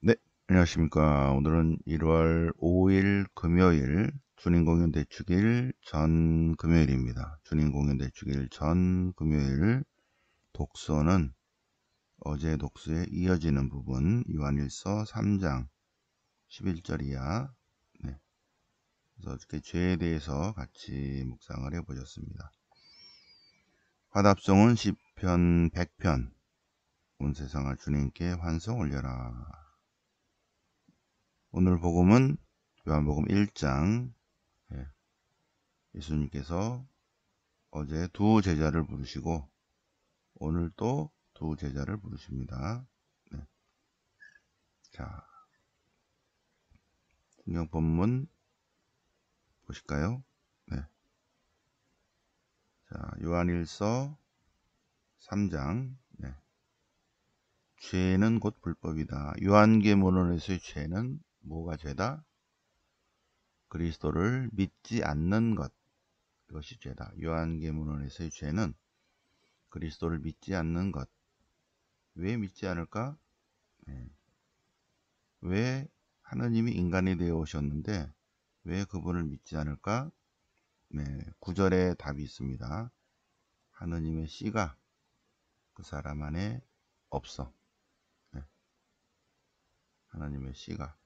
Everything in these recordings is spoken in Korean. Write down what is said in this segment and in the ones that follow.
네, 안녕하십니까. 오늘은 1월 5일 금요일 주님 공연 대축일 전 금요일입니다. 주님 공연 대축일 전 금요일 독서는 어제 독서에 이어지는 부분 요한일서 3장 11절 이하. 네, 그래서 이렇게 죄에 대해서 같이 묵상을 해보셨습니다. 화답송은 시편 100편 온 세상을 주님께 환송 올려라. 오늘 복음은 요한복음 1장. 예수님께서 어제 두 제자를 부르시고 오늘 또 두 제자를 부르십니다. 네. 자, 성경 본문 보실까요? 네. 자, 요한일서 3장. 네. 죄는 곧 불법이다. 요한계시론에서의 죄는 뭐가 죄다? 그리스도를 믿지 않는 것. 이것이 죄다. 요한계시론에서의 죄는 그리스도를 믿지 않는 것. 왜 믿지 않을까? 네. 왜 하느님이 인간이 되어 오셨는데 왜 그분을 믿지 않을까? 네, 9절에 답이 있습니다. 하느님의 씨가 그 사람 안에 없어. 네, 하느님의 씨가.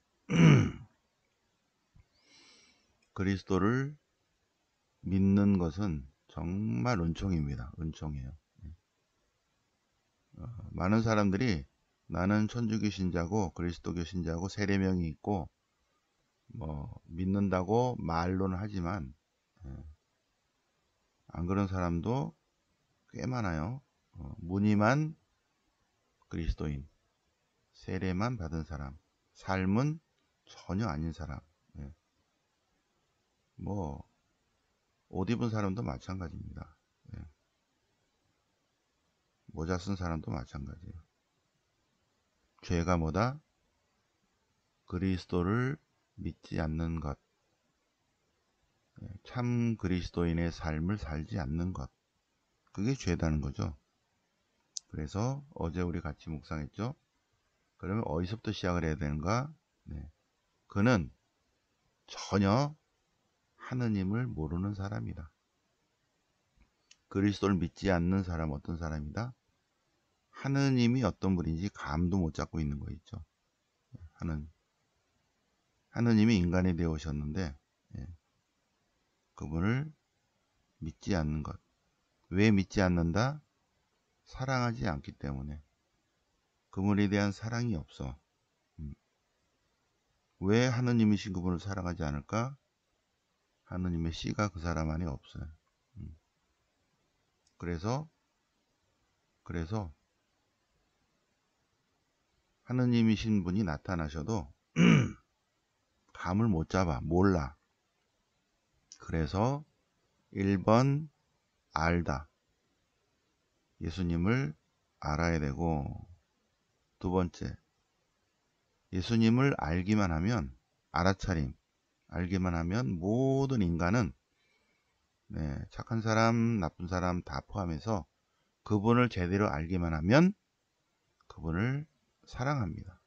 그리스도를 믿는 것은 정말 은총입니다. 은총이에요. 많은 사람들이 나는 천주교 신자고 그리스도교 신자고 세례명이 있고 뭐 믿는다고 말로는 하지만 안 그런 사람도 꽤 많아요. 무늬만 그리스도인, 세례만 받은 사람, 삶은 전혀 아닌 사람. 예. 뭐 옷 입은 사람도 마찬가지입니다. 예. 모자 쓴 사람도 마찬가지예요. 죄가 뭐다? 그리스도를 믿지 않는 것. 예. 참 그리스도인의 삶을 살지 않는 것. 그게 죄다는 거죠. 그래서 어제 우리 같이 묵상했죠. 그러면 어디서부터 시작을 해야 되는가? 네. 그는 전혀 하느님을 모르는 사람이다. 그리스도를 믿지 않는 사람 어떤 사람이다? 하느님이 어떤 분인지 감도 못 잡고 있는 거 있죠. 하느님이 인간이 되어 오셨는데 그분을 믿지 않는 것. 왜 믿지 않는다? 사랑하지 않기 때문에. 그분에 대한 사랑이 없어. 왜 하느님이신 그분을 사랑하지 않을까? 하느님의 씨가 그 사람 안에 없어요. 그래서 하느님이신 분이 나타나셔도 감을 못 잡아. 몰라. 그래서 1번 알다. 예수님을 알아야 되고, 두 번째, 예수님을 알기만 하면, 알아차림, 알기만 하면 모든 인간은 착한 사람, 나쁜 사람 다 포함해서 그분을 제대로 알기만 하면 그분을 사랑합니다.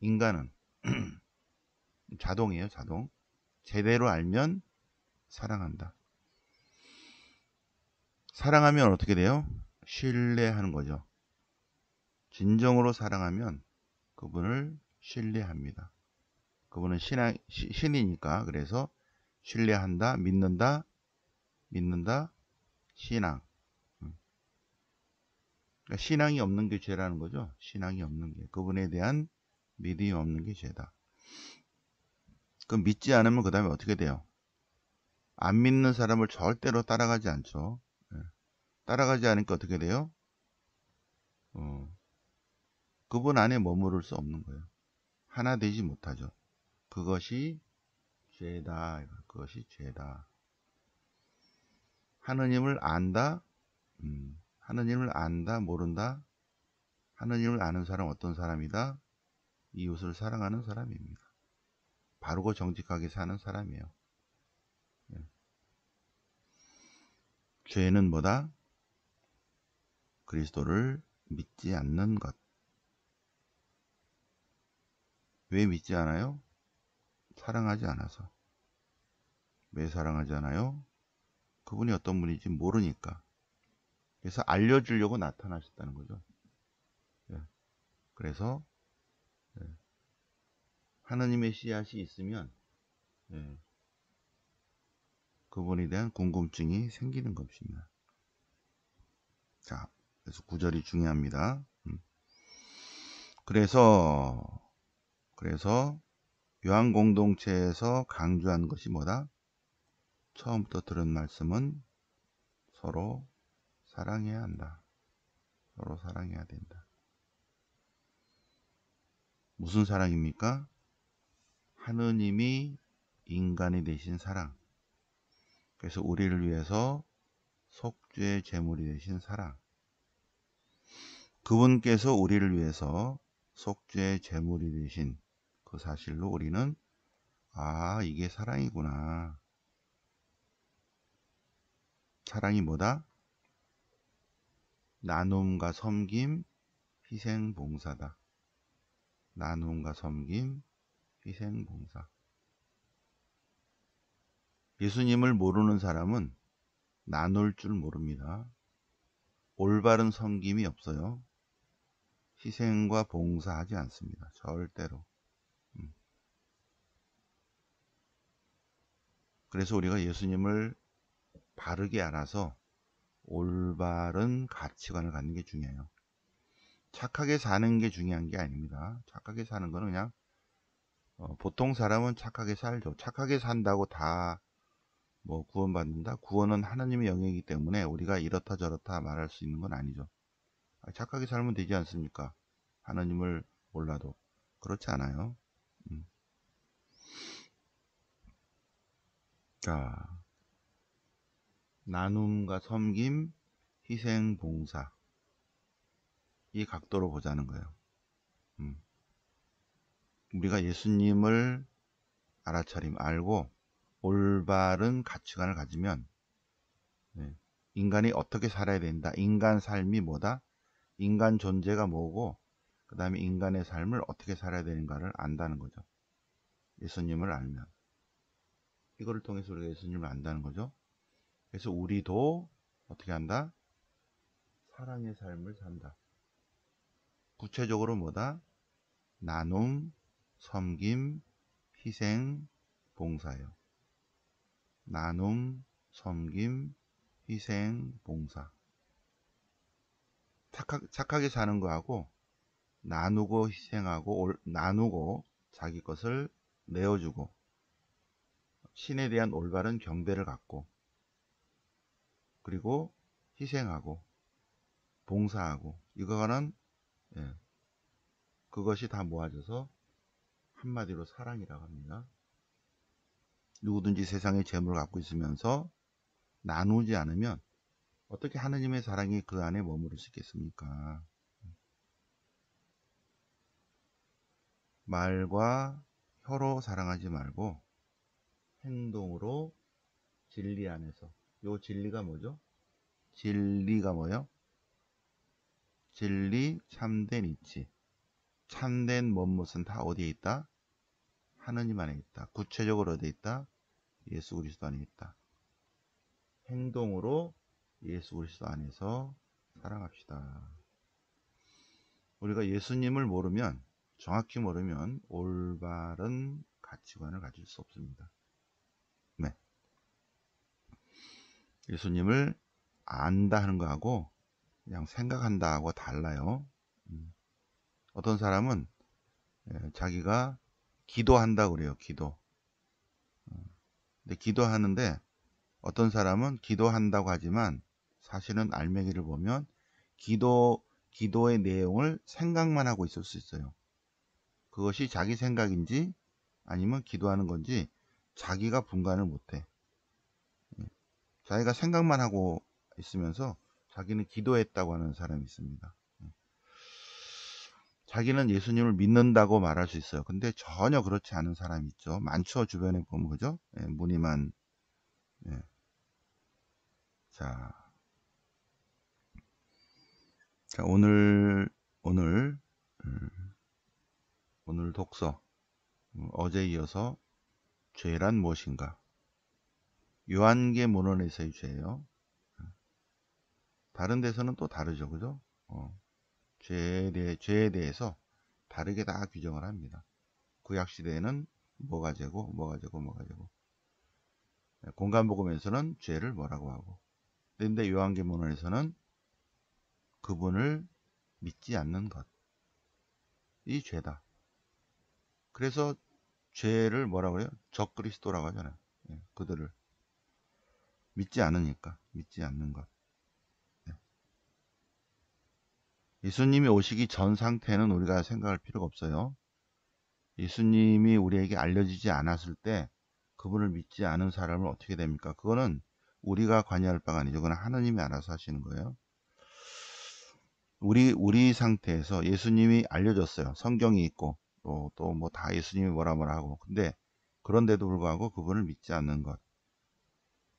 인간은 자동이에요, 자동. 제대로 알면 사랑한다. 사랑하면 어떻게 돼요? 신뢰하는 거죠. 진정으로 사랑하면 그분을 신뢰합니다. 그분은 신이니까. 그래서 신뢰한다, 믿는다, 신앙. 그러니까 신앙이 없는 게 죄라는 거죠. 신앙이 없는 게. 그분에 대한 믿음이 없는 게 죄다. 그럼 믿지 않으면 그 다음에 어떻게 돼요? 안 믿는 사람을 절대로 따라가지 않죠. 따라가지 않으니까 어떻게 돼요? 그분 안에 머무를 수 없는 거예요. 하나 되지 못하죠. 그것이 죄다. 그것이 죄다. 하느님을 안다. 하느님을 안다, 모른다. 하느님을 아는 사람 어떤 사람이다? 이웃을 사랑하는 사람입니다. 바르고 정직하게 사는 사람이에요. 죄는 뭐다? 그리스도를 믿지 않는 것. 왜 믿지 않아요? 사랑하지 않아서. 왜 사랑하지 않아요? 그분이 어떤 분인지 모르니까. 그래서 알려주려고 나타나셨다는 거죠. 예. 그래서 예. 하느님의 씨앗이 있으면 예. 그분에 대한 궁금증이 생기는 것입니다. 자, 그래서 구절이 중요합니다. 그래서 요한 공동체에서 강조한 것이 뭐다? 처음부터 들은 말씀은 서로 사랑해야 한다. 서로 사랑해야 된다. 무슨 사랑입니까? 하느님이 인간이 되신 사랑. 그래서 우리를 위해서 속죄의 제물이 되신 사랑. 그분께서 우리를 위해서 속죄의 제물이 되신 그 사실로 우리는 이게 사랑이구나. 사랑이 뭐다? 나눔과 섬김, 희생, 봉사다. 나눔과 섬김, 희생, 봉사. 예수님을 모르는 사람은 나눌 줄 모릅니다. 올바른 섬김이 없어요. 희생과 봉사하지 않습니다. 절대로. 그래서 우리가 예수님을 바르게 알아서 올바른 가치관을 갖는 게 중요해요. 착하게 사는 게 중요한 게 아닙니다. 착하게 사는 거는 그냥 보통 사람은 착하게 살죠. 착하게 산다고 다 뭐 구원받는다? 구원은 하나님의 영역이기 때문에 우리가 이렇다 저렇다 말할 수 있는 건 아니죠. 착하게 살면 되지 않습니까? 하나님을 몰라도. 그렇지 않아요. 자, 나눔과 섬김, 희생, 봉사. 이 각도로 보자는 거예요. 우리가 예수님을 알고 올바른 가치관을 가지면 인간이 어떻게 살아야 된다. 인간 삶이 뭐다? 인간 존재가 뭐고 그 다음에 인간의 삶을 어떻게 살아야 되는가를 안다는 거죠. 예수님을 알면. 이거를 통해서 우리가 예수님을 안다는 거죠. 그래서 우리도 어떻게 한다? 사랑의 삶을 산다. 구체적으로 뭐다? 나눔, 섬김, 희생, 봉사요. 나눔, 섬김, 희생, 봉사. 착하게 사는 거하고 나누고 희생하고 나누고 자기 것을 내어주고 신에 대한 올바른 경배를 갖고 그리고 희생하고 봉사하고 이거는 그것이 다 모아져서 한마디로 사랑이라고 합니다. 누구든지 세상의 재물을 갖고 있으면서 나누지 않으면 어떻게 하느님의 사랑이 그 안에 머무를 수 있겠습니까? 말과 혀로 사랑하지 말고 행동으로 진리 안에서. 요 진리가 뭐죠? 진리가 뭐요? 진리, 참된 이치. 참된 무엇은 다 어디에 있다? 하느님 안에 있다. 구체적으로 어디에 있다? 예수 그리스도 안에 있다. 행동으로 예수 그리스도 안에서 사랑합시다. 우리가 예수님을 모르면, 정확히 모르면 올바른 가치관을 가질 수 없습니다. 네. 예수님을 안다 하는 거하고 그냥 생각한다 하고 달라요. 어떤 사람은 자기가 기도한다고 그래요. 기도. 근데 기도하는데 어떤 사람은 기도한다고 하지만 사실은 알맹이를 보면 기도의 내용을 생각만 하고 있을 수 있어요. 그것이 자기 생각인지 아니면 기도하는 건지 자기가 분간을 못해. 자기가 생각만 하고 있으면서 자기는 기도했다고 하는 사람이 있습니다. 자기는 예수님을 믿는다고 말할 수 있어요. 근데 전혀 그렇지 않은 사람이 있죠. 많죠. 주변에 보면 그죠? 무늬만. 자, 오늘 독서 어제 이어서 죄란 무엇인가? 요한계문헌에서의 죄예요. 다른 데서는 또 다르죠, 그죠? 죄에 대해서 다르게 다 규정을 합니다. 구약 시대에는 뭐가 죄고, 뭐가 죄고, 뭐가 죄고. 공간복음에서는 죄를 뭐라고 하고. 그런데 요한계문헌에서는 그분을 믿지 않는 것, 이 죄다. 그래서 죄를 뭐라고 해요? 적그리스도라고 하잖아요. 그들을 믿지 않으니까, 믿지 않는 것. 예수님이 오시기 전 상태는 우리가 생각할 필요가 없어요. 예수님이 우리에게 알려지지 않았을 때 그분을 믿지 않은 사람은 어떻게 됩니까? 그거는 우리가 관여할 바가 아니죠. 그건 하느님이 알아서 하시는 거예요. 우리 상태에서 예수님이 알려졌어요. 성경이 있고 또 뭐 다 예수님이 뭐라 하고. 근데 그런데도 불구하고 그분을 믿지 않는 것.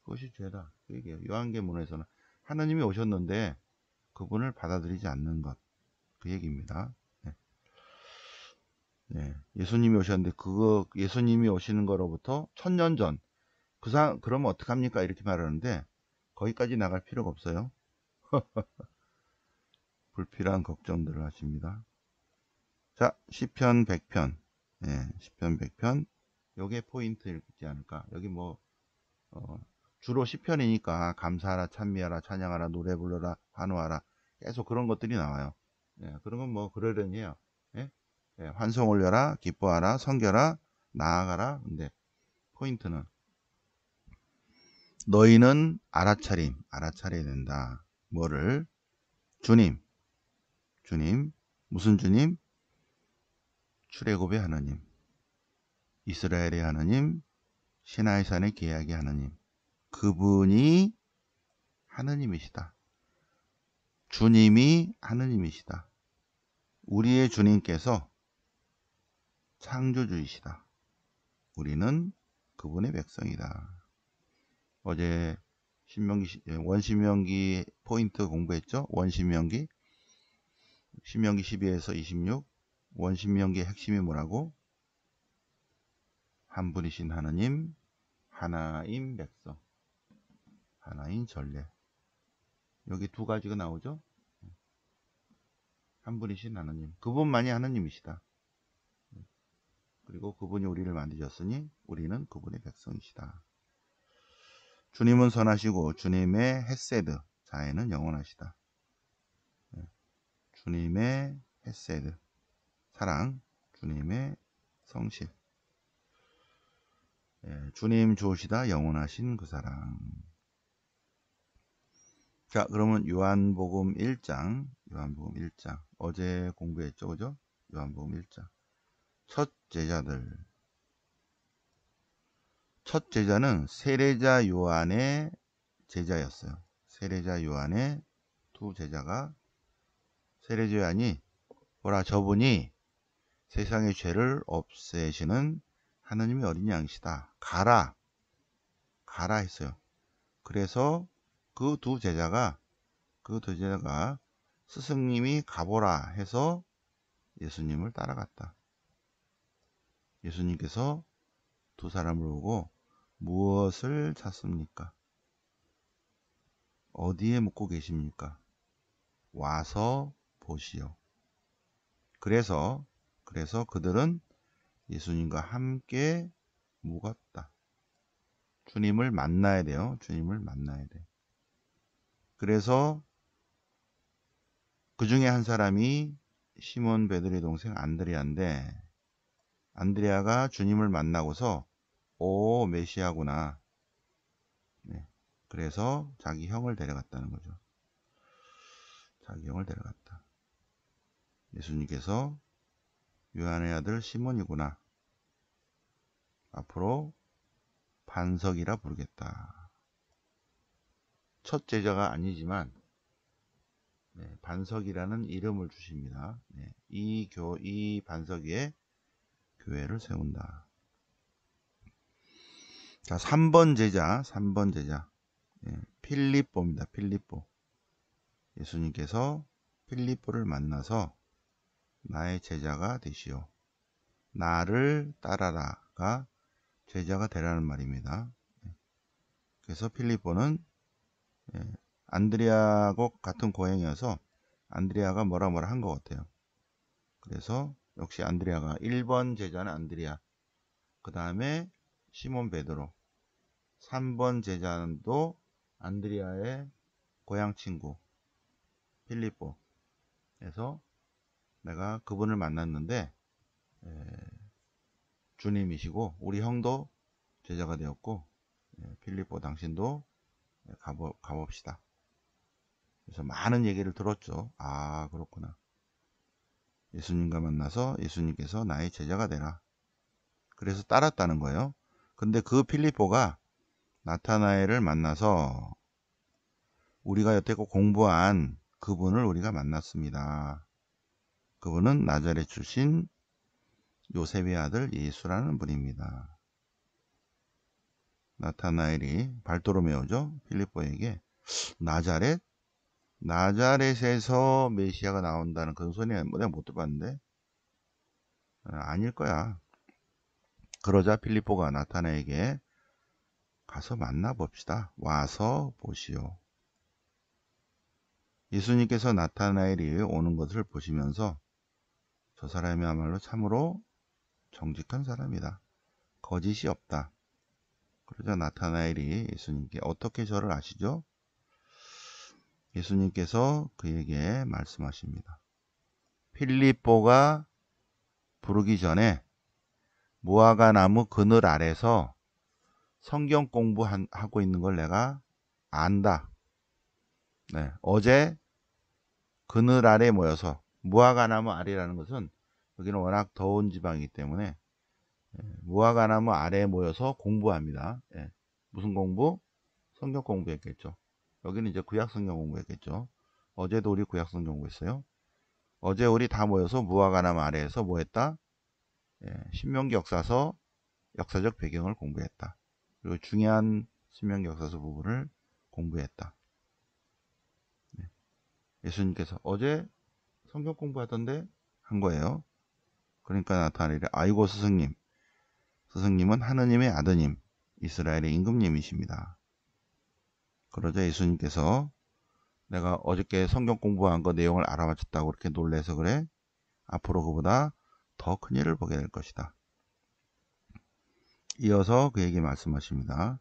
그것이 죄다. 그 얘기예요. 요한계문에서는 하느님이 오셨는데 그분을 받아들이지 않는 것. 그 얘기입니다. 네. 네. 예수님이 오셨는데 예수님이 오시는 거로부터 1000년 전 그러면 어떡합니까? 이렇게 말하는데 거기까지 나갈 필요가 없어요. 불필요한 걱정들을 하십니다. 자, 시편 100편. 예, 시편 100편. 요게 포인트이지 않을까? 여기 주로 시편이니까 감사하라, 찬미하라, 찬양하라, 노래 불러라, 환호하라. 계속 그런 것들이 나와요. 예, 그런 건 뭐 그러려니 해요. 예? 예, 환송 올려라, 기뻐하라, 섬겨라, 나아가라. 근데 포인트는 너희는 알아차려야 된다. 뭐를? 주님, 무슨 주님? 출애굽의 하나님, 이스라엘의 하나님, 시나이산의 계약의 하나님. 그분이 하느님이시다. 주님이 하느님이시다. 우리의 주님께서 창조주이시다. 우리는 그분의 백성이다. 어제 원신명기 포인트 공부했죠? 원신명기 12에서 26 원신명기의 핵심이 뭐라고? 한 분이신 하나님, 하나인 백성, 하나인 전례. 여기 두 가지가 나오죠? 한 분이신 하나님, 그분만이 하나님이시다. 그리고 그분이 우리를 만드셨으니 우리는 그분의 백성이시다. 주님은 선하시고 주님의 헤세드, 자애는 영원하시다. 주님의 헤세드, 사랑, 주님의 성실. 주님 좋으시다, 영원하신 그 사랑. 자, 그러면 요한복음 1장 어제 공부했죠, 그죠? 요한복음 1장 첫 제자는 세례자 요한의 제자였어요. 세례자 요한의 두 제자가, 세례자 요한이 저분이 세상의 죄를 없애시는 하느님의 어린 양이시다. 가라 했어요. 그래서 그 두 제자가 스승님이 가보라 해서 예수님을 따라갔다. 예수님께서 두 사람을 보고 무엇을 찾습니까? 어디에 묵고 계십니까? 와서 보시오. 그래서 그들은 예수님과 함께 묵었다. 주님을 만나야 돼요. 주님을 만나야 돼. 그래서 그 중에 한 사람이 시몬 베드로의 동생 안드레아인데, 안드레아가 주님을 만나고서 오, 메시아구나. 네. 그래서 자기 형을 데려갔다는 거죠. 자기 형을 데려갔다. 예수님께서 요한의 아들 시몬이구나. 앞으로 반석이라 부르겠다. 첫 제자가 아니지만 반석이라는 이름을 주십니다. 이 반석 위에 교회를 세운다. 자, 3번 제자. 필립보입니다. 필립보. 예수님께서 필립보를 만나서 나의 제자가 되시오. 나를 따라라가 제자가 되라는 말입니다. 그래서 필리포는 안드레아하고 같은 고향이어서 안드레아가 뭐라 한 것 같아요. 그래서 역시 안드레아가 1번 제자는 안드레아, 그 다음에 시몬 베드로, 3번 제자도 안드레아의 고향 친구 필리포. 그래서 내가 그분을 만났는데 주님이시고 우리 형도 제자가 되었고 필리포 당신도 가봅시다. 그래서 많은 얘기를 들었죠. 아, 그렇구나. 예수님과 만나서 예수님께서 나의 제자가 되라. 그래서 따랐다는 거예요. 근데 그 필리포가 나타나엘을 만나서 우리가 여태껏 공부한 그분을 우리가 만났습니다. 그분은 나자렛 출신 요셉의 아들 예수라는 분입니다. 나타나엘이 발도로메오죠. 필리포에게 나자렛에서 메시아가 나온다는 그런 소리 내가 못 들어봤는데 아닐 거야. 그러자 필리포가 나타나에게 가서 만나봅시다. 와서 보시오. 예수님께서 나타나엘이 오는 것을 보시면서 저 사람이야말로 참으로 정직한 사람이다. 거짓이 없다. 그러자 나타나엘이 예수님께 어떻게 저를 아시죠? 예수님께서 그에게 말씀하십니다. 필리포가 부르기 전에 무화과 나무 그늘 아래서 성경 공부하고 있는 걸 내가 안다. 네, 어제 그늘 아래 모여서 무화과 나무 아래라는 것은 여기는 워낙 더운 지방이기 때문에 무화과 나무 아래에 모여서 공부합니다. 예, 무슨 공부? 성경 공부했겠죠. 여기는 이제 구약 성경 공부했겠죠. 어제도 우리 구약 성경 공부했어요. 어제 우리 다 모여서 무화과 나무 아래에서 뭐 했다? 신명기 역사서 역사적 배경을 공부했다. 그리고 중요한 신명기 역사서 부분을 공부했다. 예수님께서 어제 성경 공부하던데 한 거예요. 그러니까 나타나리라. 아이고 스승님은 하느님의 아드님, 이스라엘의 임금님이십니다. 그러자 예수님께서 내가 어저께 성경 공부한 거 내용을 알아맞혔다고 그렇게 놀래서 그래? 앞으로 그보다 더 큰 일을 보게 될 것이다. 이어서 그에게 말씀하십니다.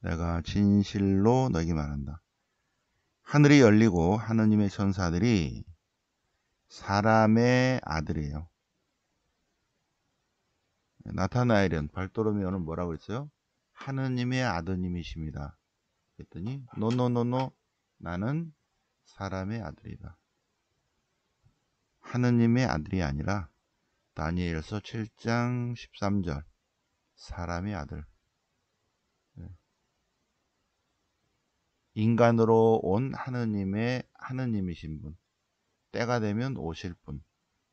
내가 진실로 너에게 말한다. 하늘이 열리고 하느님의 천사들이 사람의 아들이에요. 나타나엘은 발도로메오는 뭐라고 했어요? 하느님의 아드님이십니다. 그랬더니 노노노노 나는 사람의 아들이다. 하느님의 아들이 아니라 다니엘서 7장 13절 사람의 아들. 인간으로 온 하느님이신 분. 때가 되면 오실 분.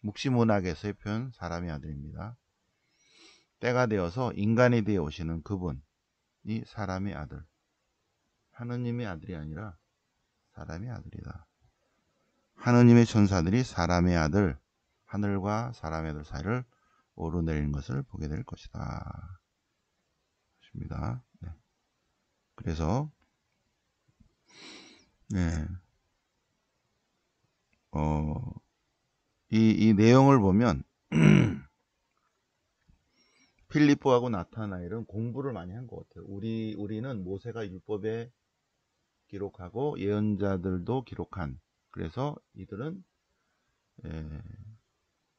묵시문학에서의 표현 사람의 아들입니다. 때가 되어서 인간이 되어 오시는 그분이 사람의 아들. 하느님의 아들이 아니라 사람의 아들이다. 하느님의 천사들이 사람의 아들, 하늘과 사람의 아들 사이를 오르내리는 것을 보게 될 것이다. 입니다. 네. 그래서 네. 이 내용을 보면 필리포하고 나타나엘은 공부를 많이 한 것 같아요. 우리는 모세가 율법에 기록하고 예언자들도 기록한, 그래서 이들은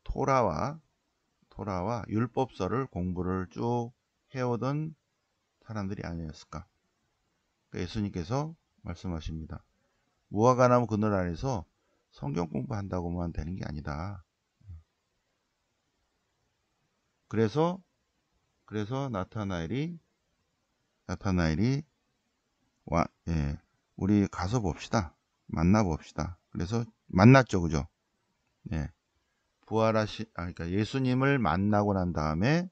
토라와 율법서를 공부를 쭉 해오던 사람들이 아니었을까. 그러니까 예수님께서 말씀하십니다. 무화과나무 그늘 아래서 성경 공부한다고만 되는 게 아니다. 그래서 나타나엘이 우리 가서 봅시다. 만나 봅시다. 그래서 만났죠, 그죠? 예. 그러니까 예수님을 만나고 난 다음에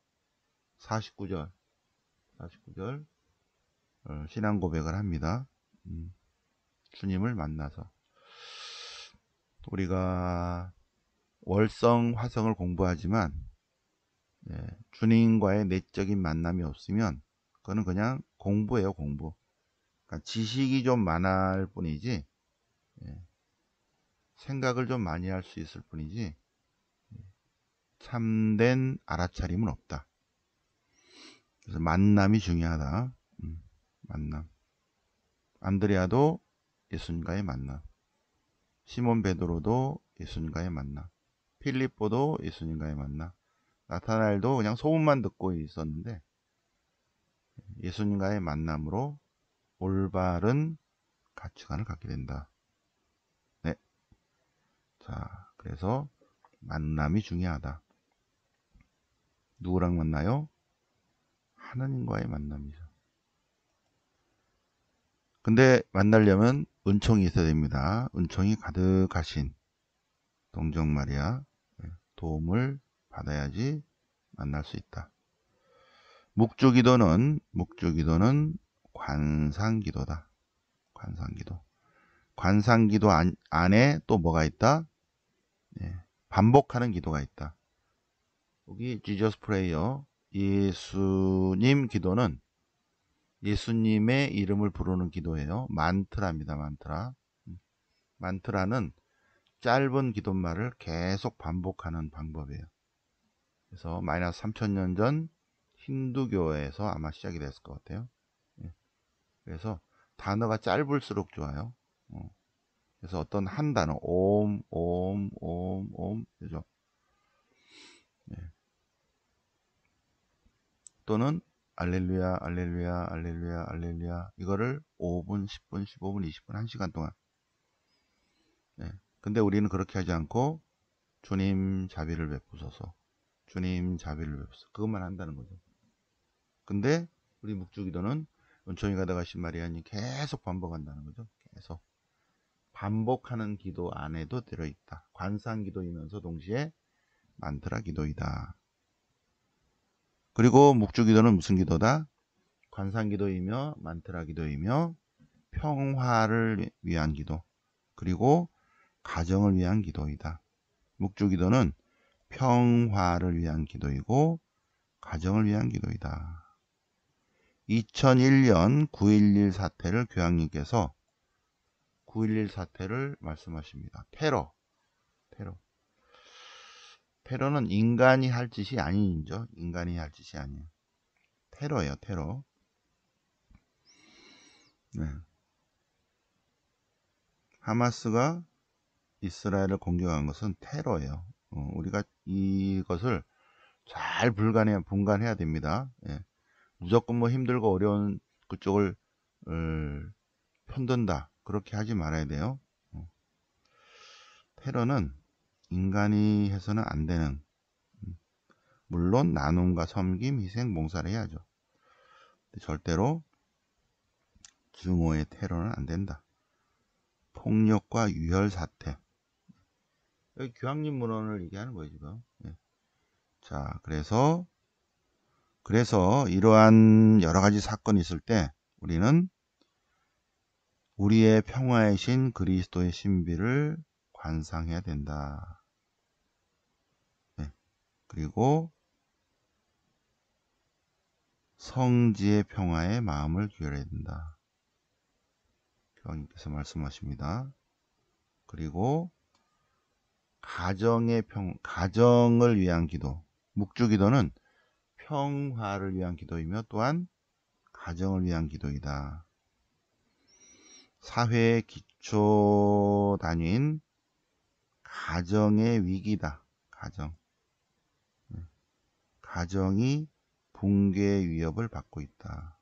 49절 신앙 고백을 합니다. 주님을 만나서 우리가 월성 화성을 공부하지만 주님과의 내적인 만남이 없으면 그거는 그냥 공부예요, 공부. 그러니까 지식이 좀 많을 뿐이지, 생각을 좀 많이 할 수 있을 뿐이지 참된 알아차림은 없다. 그래서 만남이 중요하다. 만남. 안드레아도 예수님과의 만남, 시몬 베드로도 예수님과의 만남, 필립보도 예수님과의 만남, 나타나엘도 그냥 소문만 듣고 있었는데 예수님과의 만남으로 올바른 가치관을 갖게 된다. 네. 자, 그래서 만남이 중요하다. 누구랑 만나요? 하나님과의 만남이죠. 근데 만나려면 은총이 있어야 됩니다. 은총이 가득하신 동정 마리아 도움을 받아야지 만날 수 있다. 묵주기도는 관상기도다. 관상기도. 관상기도 안에 또 뭐가 있다? 반복하는 기도가 있다. 여기 지저스 프레이어, 예수님 기도는 예수님의 이름을 부르는 기도예요. 만트라입니다. 만트라. 만트라는 짧은 기도말을 계속 반복하는 방법이에요. 그래서 마이너스 3000년 전 힌두교에서 아마 시작이 됐을 것 같아요. 그래서 단어가 짧을수록 좋아요. 그래서 어떤 한 단어 옴, 그죠? 또는 알렐루야, 알렐루야, 알렐루야, 알렐루야, 이거를 5분, 10분, 15분, 20분, 1시간 동안. 근데 우리는 그렇게 하지 않고 주님 자비를 베푸소서, 주님 자비를 베푸소서, 그것만 한다는 거죠. 근데 우리 묵주기도는 은총이 가득하신 마리아님 계속 반복한다는 거죠. 계속 반복하는 기도 안에도 들어있다. 관상기도이면서 동시에 만트라 기도이다. 그리고 묵주기도는 무슨 기도다? 관상기도이며 만트라 기도이며 평화를 위한 기도, 그리고 가정을 위한 기도이다. 묵주기도는 평화를 위한 기도이고 가정을 위한 기도이다. 2001년 9.11 사태를 교황님께서 9.11 사태를 말씀하십니다. 테러는 인간이 할 짓이 아니죠. 인간이 할 짓이 아니에요. 테러예요, 테러. 네. 하마스가 이스라엘을 공격한 것은 테러예요. 우리가 이것을 잘 분간해야 됩니다. 무조건 뭐 힘들고 어려운 그쪽을 편든다, 그렇게 하지 말아야 돼요. 테러는 인간이 해서는 안 되는, 물론 나눔과 섬김, 희생, 봉사를 해야죠. 절대로 증오의 테러는 안 된다. 폭력과 유혈 사태. 여기 교황님 문헌을 얘기하는 거예요, 지금. 자, 그래서 이러한 여러 가지 사건이 있을 때 우리는 우리의 평화의 신 그리스도의 신비를 관상해야 된다. 그리고 성지의 평화에 마음을 기울여야 된다. 교황님께서 말씀하십니다. 그리고 가정을 위한 기도. 묵주기도는 평화를 위한 기도이며 또한 가정을 위한 기도이다. 사회의 기초 단위인 가정의 위기다. 가정이 붕괴의 위협을 받고 있다.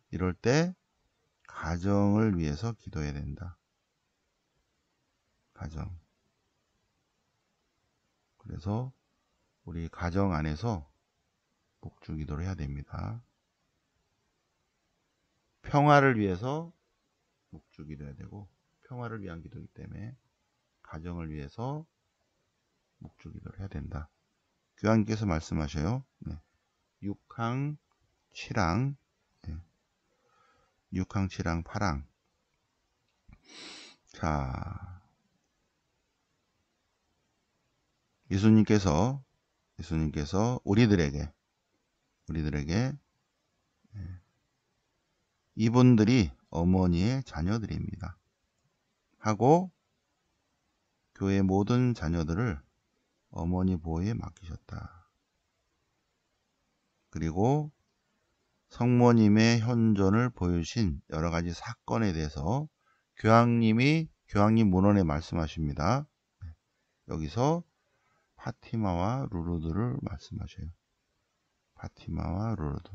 이럴 때 가정을 위해서 기도해야 된다. 가정. 그래서 우리 가정 안에서 묵주 기도를 해야 됩니다. 평화를 위해서 묵주 기도해야 되고, 평화를 위한 기도이기 때문에 가정을 위해서 묵주 기도를 해야 된다. 교황님께서 말씀하셔요. 6항 7항 6항 7항 8항. 자, 예수님께서 예수님께서 우리들에게 이분들이 어머니의 자녀들입니다 하고 교회 모든 자녀들을 어머니 보호에 맡기셨다. 그리고 성모님의 현존을 보여주신 여러가지 사건에 대해서 교황님 문헌에 말씀하십니다. 여기서 파티마와 루르드를 말씀하셔요. 파티마와 루르드.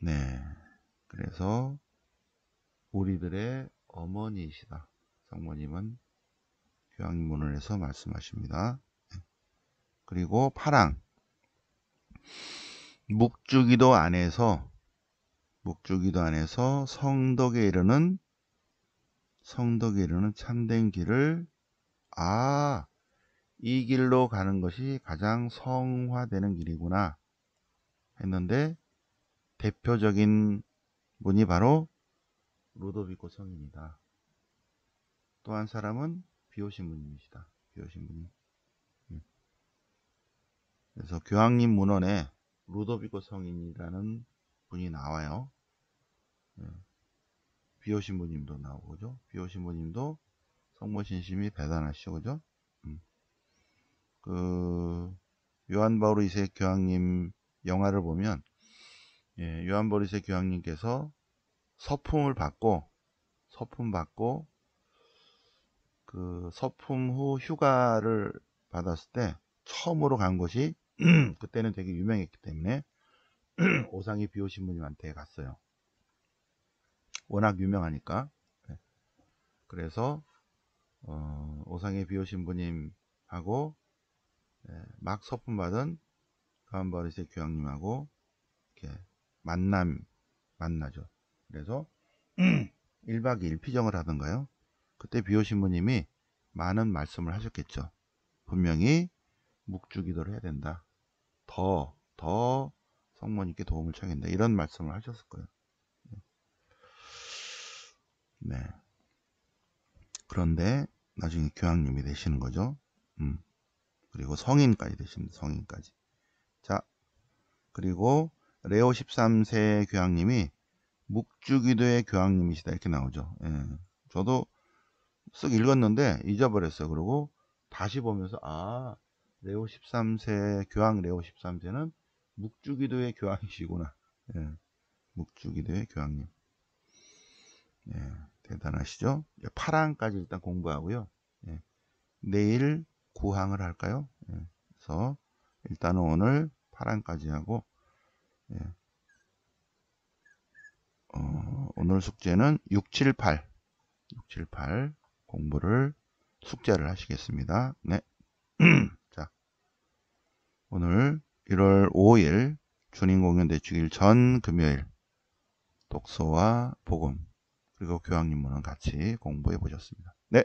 네. 그래서 우리들의 어머니이시다. 성모님은 교황님 문헌에서 말씀하십니다. 그리고 파랑. 묵주기도 안에서 성덕에 이르는 참된 길을 이 길로 가는 것이 가장 성화되는 길이구나 했는데 대표적인 분이 바로 루도비코 성인이다. 또 한 사람은 비오신 분이시다. 비오신 분이. 그래서 교황님 문헌에 루도비코 성인이라는 분이 나와요. 비오신부님도 나오고, 그죠? 비오신부님도 성모신심이 대단하시죠, 그죠? 요한 바울 2세 교황님 영화를 보면, 요한 바울 2세 교황님께서 서품 받고, 그 서품 후 휴가를 받았을 때, 처음으로 간 곳이, 그때는 되게 유명했기 때문에, 오상희 비오신부님한테 갔어요. 워낙 유명하니까. 그래서 오상희 비오신부님하고 막 서품 받은 요한 바울 2세 교황님하고 이렇게 만나죠. 그래서 1박 2일 피정을 하던가요. 그때 비오신부님이 많은 말씀을 하셨겠죠. 분명히 묵주기도를 해야 된다. 더 성모님께 도움을 청해야 된다. 이런 말씀을 하셨을 거예요. 네. 그런데 나중에 교황님이 되시는 거죠. 그리고 성인까지 되십니다. 성인까지. 자, 그리고 레오 13세 교황님이 묵주기도의 교황님이시다 이렇게 나오죠. 저도 쓱 읽었는데 잊어버렸어요. 그리고 다시 보면서 레오 13세 교황 레오 13세는 묵주기도의 교황이시구나. 묵주기도의 교황님. 대단하시죠? 8항까지 일단 공부하고요. 내일 9항을 할까요? 그래서 일단은 오늘 8항까지 하고 오늘 숙제는 6, 7, 8 공부를 숙제를 하시겠습니다. 네. 자, 오늘 1월 5일 주님 공연 대축일 전 금요일 독서와 복음 그리고 교황님 문헌 같이 공부해 보셨습니다. 네.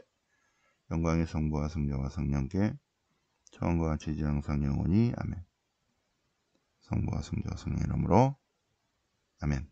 영광의 성부와 성자와 성령께 처음과 같이 이제 항상 영원히 아멘. 성부와 성자와 성령 이름으로 아멘.